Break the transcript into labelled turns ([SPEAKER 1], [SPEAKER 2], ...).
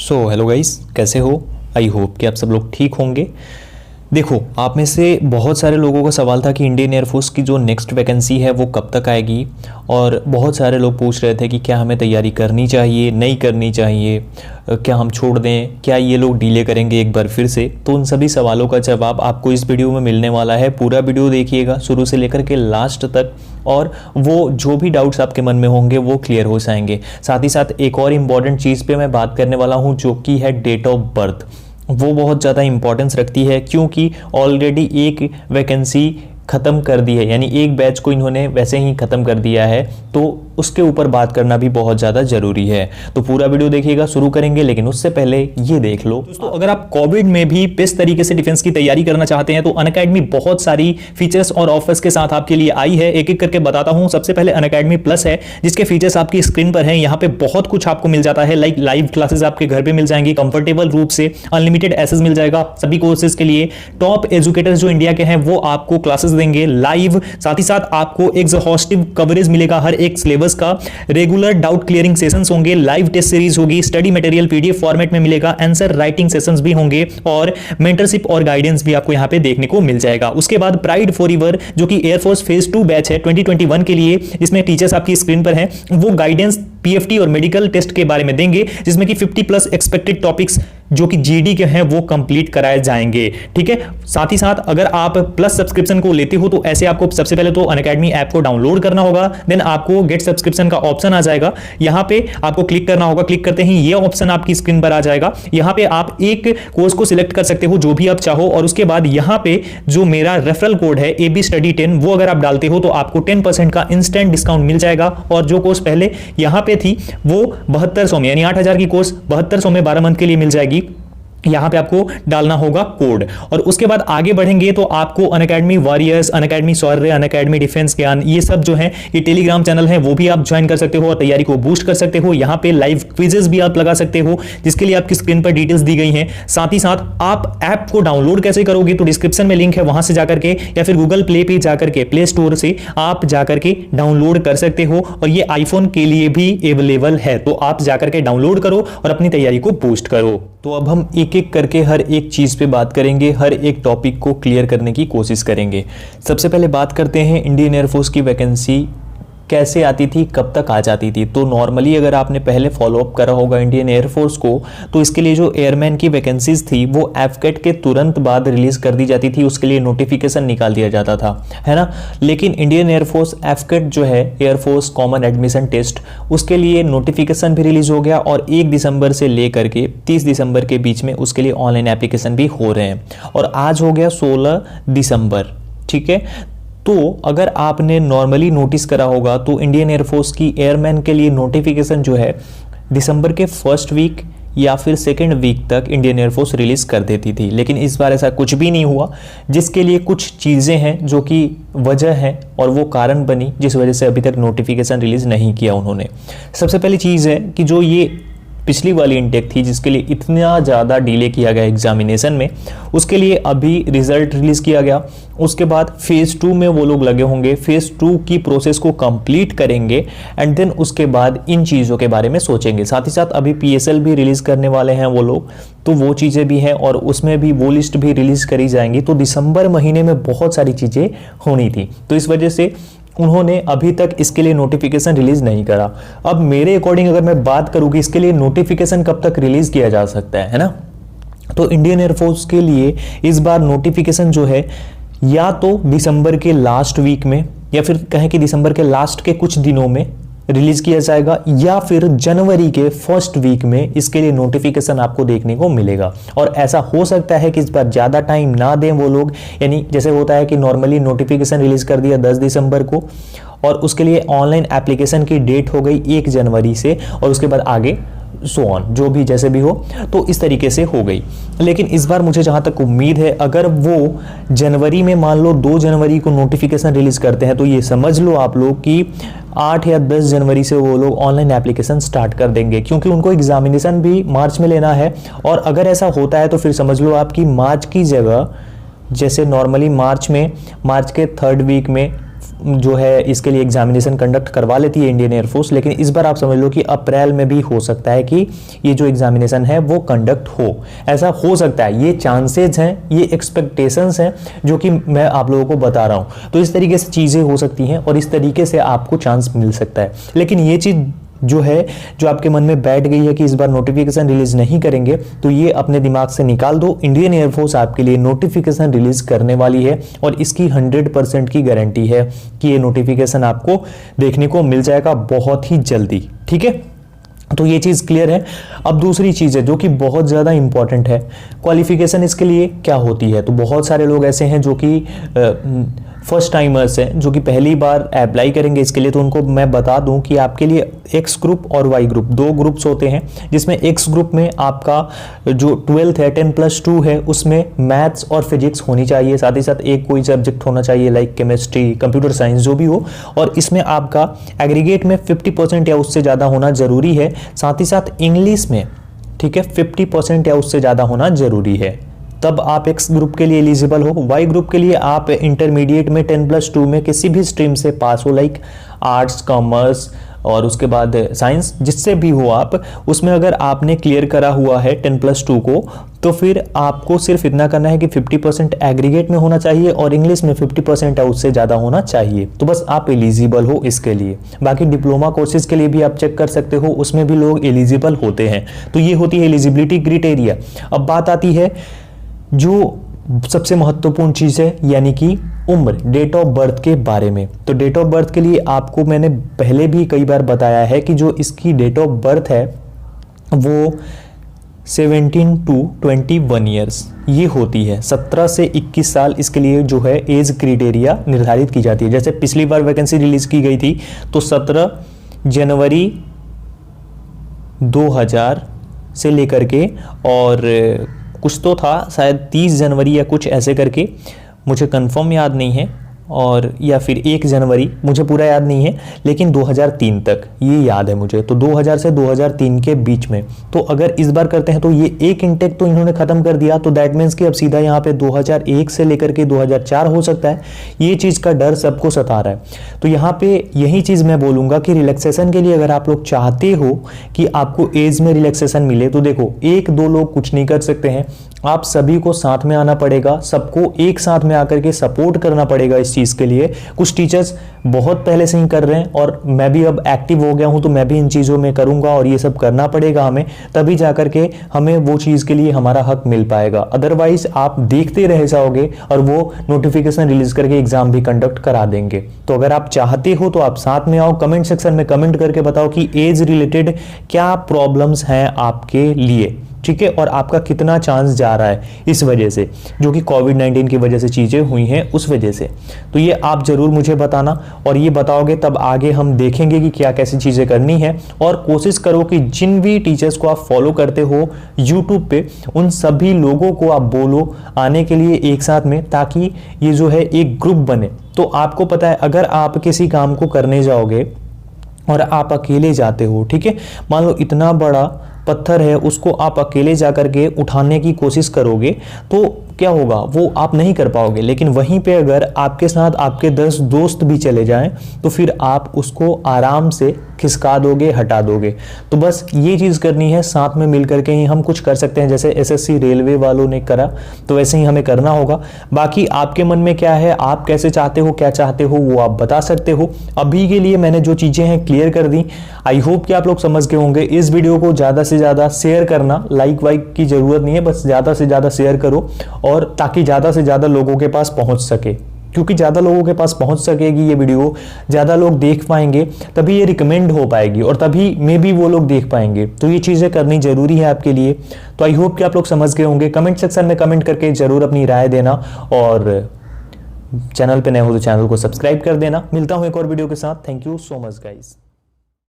[SPEAKER 1] Hello guys, कैसे हो? I hope कि आप सब लोग ठीक होंगे। देखो, आप में से बहुत सारे लोगों का सवाल था कि इंडियन एयरफोर्स की जो नेक्स्ट वैकेंसी है वो कब तक आएगी, और बहुत सारे लोग पूछ रहे थे कि क्या हमें तैयारी करनी चाहिए, नहीं करनी चाहिए, क्या हम छोड़ दें, क्या ये लोग डिले करेंगे एक बार फिर से। तो उन सभी सवालों का जवाब आपको इस वीडियो में मिलने वाला है। पूरा वीडियो देखिएगा शुरू से लेकर के लास्ट तक, और वो जो भी डाउट्स आपके मन में होंगे वो क्लियर हो जाएंगे। साथ ही साथ एक और इम्पॉर्टेंट चीज़ पे मैं बात करने वाला हूँ, जो कि है डेट ऑफ बर्थ। वो बहुत ज़्यादा इंपॉर्टेंस रखती है, क्योंकि ऑलरेडी एक वैकेंसी ख़त्म कर दी है, यानी एक बैच को इन्होंने वैसे ही ख़त्म कर दिया है, तो उसके ऊपर बात करना भी बहुत ज़्यादा ज़रूरी है। तो पूरा वीडियो देखिएगा, शुरू करेंगे, लेकिन उससे पहले ये देख लो दोस्तों, अगर आप कोविड में भी बेस्ट तरीके से डिफेंस की तैयारी करना चाहते हैं तो अनअकैडमी बहुत सारी फीचर्स और ऑफर्स के साथ आपके लिए आई है। एक एक करके बताता हूँ। सबसे पहले अनअकैडमी प्लस है, जिसके फीचर्स आपकी स्क्रीन पर हैं। यहाँ पे बहुत कुछ आपको मिल जाता है, लाइक लाइव क्लासेस आपके घर पे मिल जाएंगी कंफर्टेबल रूप से, अनलिमिटेड एक्सेस मिल जाएगा सभी कोर्सेज के लिए। टॉप एजुकेटर्स जो इंडिया के हैं वो आपको क्लासेस देंगे लाइव। साथ ही साथ आपको एग्जॉस्टिव कवरेज मिलेगा हर एक सिलेबस का। रेगुलर डाउट क्लियरिंग सेशंस होंगे, लाइव टेस्ट सीरीज होगी, स्टडी मटेरियल पीडीएफ फॉर्मेट में मिलेगा, आंसर राइटिंग सेशंस भी होंगे, और मेंटरशिप और गाइडेंस भी आपको यहां पे देखने को मिल जाएगा। उसके बाद प्राइड फॉरएवर, जो कि एयरफोर्स फेज 2 बैच है 2021 के लिए, जिसमें टीचर्स आपकी स्क्रीन पर हैं, वो गाइडेंस पीएफटी और मेडिकल टेस्ट के बारे में देंगे, जिसमें कि 50+ एक्सपेक्टेड टॉपिक्स जो कि जीडी के हैं वो कंप्लीट कराए जाएंगे। ठीक है। साथ ही साथ अगर आप प्लस सब्सक्रिप्शन को लेते हो तो ऐसे आपको सबसे पहले तो अनअकैडमी ऐप को डाउनलोड करना होगा, देन आपको गेट सब्सक्रिप्शन का ऑप्शन आ जाएगा। यहां पे आपको क्लिक करना होगा। क्लिक करते ही ये ऑप्शन आपकी स्क्रीन पर आ जाएगा। यहां पे आप एक कोर्स को सिलेक्ट कर सकते हो जो भी आप चाहो, और उसके बाद यहां पे जो मेरा रेफरल कोड है AB Study 10, वो अगर आप डालते हो तो आपको 10% का इंस्टेंट डिस्काउंट मिल जाएगा। और जो कोर्स पहले यहां पे थी वो 7200 में, यानी 8000 की कोर्स 7200 में 12 मंथ के लिए मिल जाएगी। यहां पे आपको डालना होगा कोड, और उसके बाद आगे बढ़ेंगे तो आपको अनअकैडमी वॉरियर्स, अनअकैडमी शौर्य, अनअकैडमी डिफेंस ज्ञान, ये सब जो है ये टेलीग्राम चैनल है, वो भी आप ज्वाइन कर सकते हो और तैयारी को बूस्ट कर सकते हो। यहां पे लाइव क्विजेस भी आप लगा सकते हो, जिसके लिए आपकी स्क्रीन पर डिटेल्स दी गई हैं। साथ ही साथ आप ऐप को डाउनलोड कैसे करोगे, तो डिस्क्रिप्शन में लिंक है, वहां से जाकर के या फिर गूगल प्ले पे जाकर के, प्ले स्टोर से आप जाकर के डाउनलोड कर सकते हो, और ये आईफोन के लिए भी अवेलेबल है। तो आप जाकर के डाउनलोड करो और अपनी तैयारी को बूस्ट करो। तो अब हम एक एक करके हर एक चीज़ पे बात करेंगे, हर एक टॉपिक को क्लियर करने की कोशिश करेंगे। सबसे पहले बात करते हैं इंडियन एयरफोर्स की वैकेंसी कैसे आती थी, कब तक आ जाती थी। तो नॉर्मली अगर आपने पहले फॉलोअप करा होगा इंडियन एयरफोर्स को, तो इसके लिए जो एयरमैन की वैकेंसीज थी वो एफकेट के तुरंत बाद रिलीज कर दी जाती थी, उसके लिए नोटिफिकेशन निकाल दिया जाता था, है ना। लेकिन इंडियन एयरफोर्स एफकेट जो है, एयरफोर्स कॉमन एडमिशन टेस्ट, उसके लिए नोटिफिकेशन भी रिलीज हो गया, और 1 दिसंबर से लेकर के 30 दिसंबर के बीच में उसके लिए ऑनलाइन एप्लीकेशन भी हो रहे हैं, और आज हो गया 16 दिसंबर। ठीक है। तो अगर आपने नॉर्मली नोटिस करा होगा तो इंडियन एयरफोर्स की एयरमैन के लिए नोटिफिकेशन जो है दिसंबर के फर्स्ट वीक या फिर सेकेंड वीक तक इंडियन एयरफोर्स रिलीज कर देती थी, लेकिन इस बार ऐसा कुछ भी नहीं हुआ, जिसके लिए कुछ चीज़ें हैं जो कि वजह है और वो कारण बनी जिस वजह से अभी तक नोटिफिकेशन रिलीज नहीं किया उन्होंने। सबसे पहली चीज़ है कि जो ये पिछली वाली इनटेक थी जिसके लिए इतना ज़्यादा डिले किया गया एग्जामिनेशन में, उसके लिए अभी रिजल्ट रिलीज़ किया गया। उसके बाद फेज़ 2 में वो लोग लगे होंगे, फेज़ 2 की प्रोसेस को कंप्लीट करेंगे, एंड देन उसके बाद इन चीज़ों के बारे में सोचेंगे। साथ ही साथ अभी PSL भी रिलीज़ करने वाले हैं वो लोग, तो वो चीज़ें भी हैं, और उसमें भी वो लिस्ट भी रिलीज़ करी जाएंगी। तो दिसंबर महीने में बहुत सारी चीज़ें होनी थी, तो इस वजह से उन्होंने अभी तक इसके लिए नोटिफिकेशन रिलीज नहीं करा। अब मेरे अकॉर्डिंग अगर मैं बात करूँ कि इसके लिए नोटिफिकेशन कब तक रिलीज किया जा सकता है ना, तो इंडियन एयरफोर्स के लिए इस बार नोटिफिकेशन जो है या तो दिसंबर के लास्ट वीक में, या फिर कहें कि दिसंबर के लास्ट के कुछ दिनों में रिलीज किया जाएगा, या फिर जनवरी के फर्स्ट वीक में इसके लिए नोटिफिकेशन आपको देखने को मिलेगा। और ऐसा हो सकता है कि इस बार ज़्यादा टाइम ना दें वो लोग, यानी जैसे होता है कि नॉर्मली नोटिफिकेशन रिलीज कर दिया 10 दिसंबर को, और उसके लिए ऑनलाइन एप्लीकेशन की डेट हो गई 1 जनवरी से, और उसके बाद आगे सो ऑन, जो भी जैसे भी हो, तो इस तरीके से हो गई। लेकिन इस बार मुझे जहाँ तक उम्मीद है, अगर वो जनवरी में मान लो 2 जनवरी को नोटिफिकेशन रिलीज करते हैं, तो ये समझ लो आप लोग कि 8 या 10 जनवरी से वो लोग ऑनलाइन एप्लीकेशन स्टार्ट कर देंगे, क्योंकि उनको एग्जामिनेशन भी मार्च में लेना है। और अगर ऐसा होता है तो फिर समझ लो आपकी मार्च की जगह, जैसे नॉर्मली मार्च के 3rd वीक में जो है इसके लिए एग्जामिनेशन कंडक्ट करवा लेती है इंडियन एयरफोर्स, लेकिन इस बार आप समझ लो कि अप्रैल में भी हो सकता है कि ये जो एग्जामिनेशन है वो कंडक्ट हो, ऐसा हो सकता है, ये चांसेस हैं, ये एक्सपेक्टेशंस हैं जो कि मैं आप लोगों को बता रहा हूं। तो इस तरीके से चीजें हो सकती हैं और इस तरीके से आपको चांस मिल सकता है। लेकिन ये चीज जो है, जो आपके मन में बैठ गई है कि इस बार नोटिफिकेशन रिलीज नहीं करेंगे, तो ये अपने दिमाग से निकाल दो। इंडियन एयरफोर्स आपके लिए नोटिफिकेशन रिलीज करने वाली है और इसकी 100% की गारंटी है कि ये नोटिफिकेशन आपको देखने को मिल जाएगा बहुत ही जल्दी। ठीक है, तो ये चीज़ क्लियर है। अब दूसरी चीज़ है जो कि बहुत ज़्यादा इंपॉर्टेंट है, क्वालिफिकेशन इसके लिए क्या होती है। तो बहुत सारे लोग ऐसे हैं जो कि फर्स्ट टाइमर्स हैं, जो कि पहली बार अप्लाई करेंगे इसके लिए, तो उनको मैं बता दूं कि आपके लिए एक्स ग्रुप और वाई ग्रुप 2 ग्रुप्स होते हैं, जिसमें एक्स ग्रुप में आपका जो 12th है 10+2 है, उसमें मैथ्स और फिजिक्स होनी चाहिए, साथ ही साथ एक कोई सब्जेक्ट होना चाहिए लाइक केमिस्ट्री, कंप्यूटर साइंस जो भी हो, और इसमें आपका एग्रीगेट में 50% या उससे ज़्यादा होना जरूरी है। साथ ही साथ इंग्लिश में, ठीक है, 50% या उससे ज़्यादा होना जरूरी है, तब आप एक्स ग्रुप के लिए एलिजिबल हो। वाई ग्रुप के लिए आप इंटरमीडिएट में 10+2 में किसी भी स्ट्रीम से पास हो, लाइक आर्ट्स, कॉमर्स और उसके बाद साइंस, जिससे भी हो आप, उसमें अगर आपने क्लियर करा हुआ है 10+2 को, तो फिर आपको सिर्फ इतना करना है कि 50% एग्रीगेट में होना चाहिए और इंग्लिश में 50% या उससे ज़्यादा होना चाहिए, तो बस आप एलिजिबल हो इसके लिए। बाकी डिप्लोमा कोर्सेज के लिए भी आप चेक कर सकते हो, उसमें भी लोग एलिजिबल होते हैं। तो ये होती है एलिजिबिलिटी क्राइटेरिया। अब बात आती है जो सबसे महत्वपूर्ण चीज़ है, यानी कि उम्र, डेट ऑफ बर्थ के बारे में। तो डेट ऑफ बर्थ के लिए आपको मैंने पहले भी कई बार बताया है कि जो इसकी डेट ऑफ बर्थ है वो 17 to 21 ईयर्स ये होती है। 17 से 21 साल इसके लिए जो है एज क्राइटेरिया निर्धारित की जाती है। जैसे पिछली बार वैकेंसी रिलीज की गई थी तो 17 जनवरी 2000 से लेकर के, और कुछ तो था शायद 30 जनवरी या कुछ ऐसे करके, मुझे कंफर्म याद नहीं है, और या फिर 1 जनवरी, मुझे पूरा याद नहीं है, लेकिन 2003 तक ये याद है मुझे। तो 2000 से 2003 के बीच में, तो अगर इस बार करते हैं तो ये एक इंटेक तो इन्होंने खत्म कर दिया, तो दैट मीन्स कि अब सीधा यहाँ पे 2001 से लेकर के 2004 हो सकता है। ये चीज़ का डर सबको सता रहा है। तो यहाँ पे यही चीज़ मैं बोलूँगा कि रिलैक्सेशन के लिए अगर आप लोग चाहते हो कि आपको एज में रिलैक्सेशन मिले, तो देखो 1-2 लोग कुछ नहीं कर सकते हैं, आप सभी को साथ में आना पड़ेगा, सबको एक साथ में आकर के सपोर्ट करना पड़ेगा इस चीज़ के लिए। कुछ टीचर्स बहुत पहले से ही कर रहे हैं और मैं भी अब एक्टिव हो गया हूं, तो मैं भी इन चीज़ों में करूंगा और ये सब करना पड़ेगा हमें, तभी जाकर के हमें वो चीज़ के लिए हमारा हक मिल पाएगा। अदरवाइज आप देखते रह जाओगे और वो नोटिफिकेशन रिलीज करके एग्जाम भी कंडक्ट करा देंगे। तो अगर आप चाहते हो तो आप साथ में आओ, कमेंट सेक्शन में कमेंट करके बताओ कि एज रिलेटेड क्या प्रॉब्लम्स हैं आपके लिए, ठीक है, और आपका कितना चांस जा रहा है इस वजह से, जो कि कोविड-19 की वजह से चीज़ें हुई हैं उस वजह से। तो ये आप ज़रूर मुझे बताना, और ये बताओगे तब आगे हम देखेंगे कि क्या कैसी चीज़ें करनी है। और कोशिश करो कि जिन भी टीचर्स को आप फॉलो करते हो यूट्यूब पे, उन सभी लोगों को आप बोलो आने के लिए एक साथ में, ताकि ये जो है एक ग्रुप बने। तो आपको पता है अगर आप किसी काम को करने जाओगे और आप अकेले जाते हो, ठीक है, मान लो इतना बड़ा पत्थर है, उसको आप अकेले जाकर के उठाने की कोशिश करोगे तो क्या होगा, वो आप नहीं कर पाओगे। लेकिन वहीं पे अगर आपके साथ आपके 10 दोस्त भी चले जाएं तो फिर आप उसको आराम से खिसका दोगे, हटा दोगे। तो बस ये चीज़ करनी है, साथ में मिल करके ही हम कुछ कर सकते हैं। जैसे एसएससी रेलवे वालों ने करा, तो वैसे ही हमें करना होगा। बाकी आपके मन में क्या है, आप कैसे चाहते हो, क्या चाहते हो, वो आप बता सकते हो। अभी के लिए मैंने जो चीज़ें हैं क्लियर कर दी। आई होप कि आप लोग समझ गए होंगे। इस वीडियो को ज़्यादा से ज़्यादा शेयर करना, लाइक वाइक की ज़रूरत नहीं है, बस ज़्यादा से ज़्यादा शेयर करो, और ताकि ज़्यादा से ज़्यादा लोगों के पास पहुंच सके। क्योंकि ज़्यादा लोगों के पास पहुंच सकेगी ये वीडियो, ज़्यादा लोग देख पाएंगे, तभी ये रिकमेंड हो पाएगी और तभी मे भी वो लोग देख पाएंगे। तो ये चीज़ें करनी ज़रूरी है आपके लिए। तो आई होप कि आप लोग समझ गए होंगे। कमेंट सेक्शन में कमेंट करके ज़रूर अपनी राय देना, और चैनल पे नए हो तो चैनल को सब्सक्राइब कर देना। मिलता हूँ एक और वीडियो के साथ। Thank you so much guys.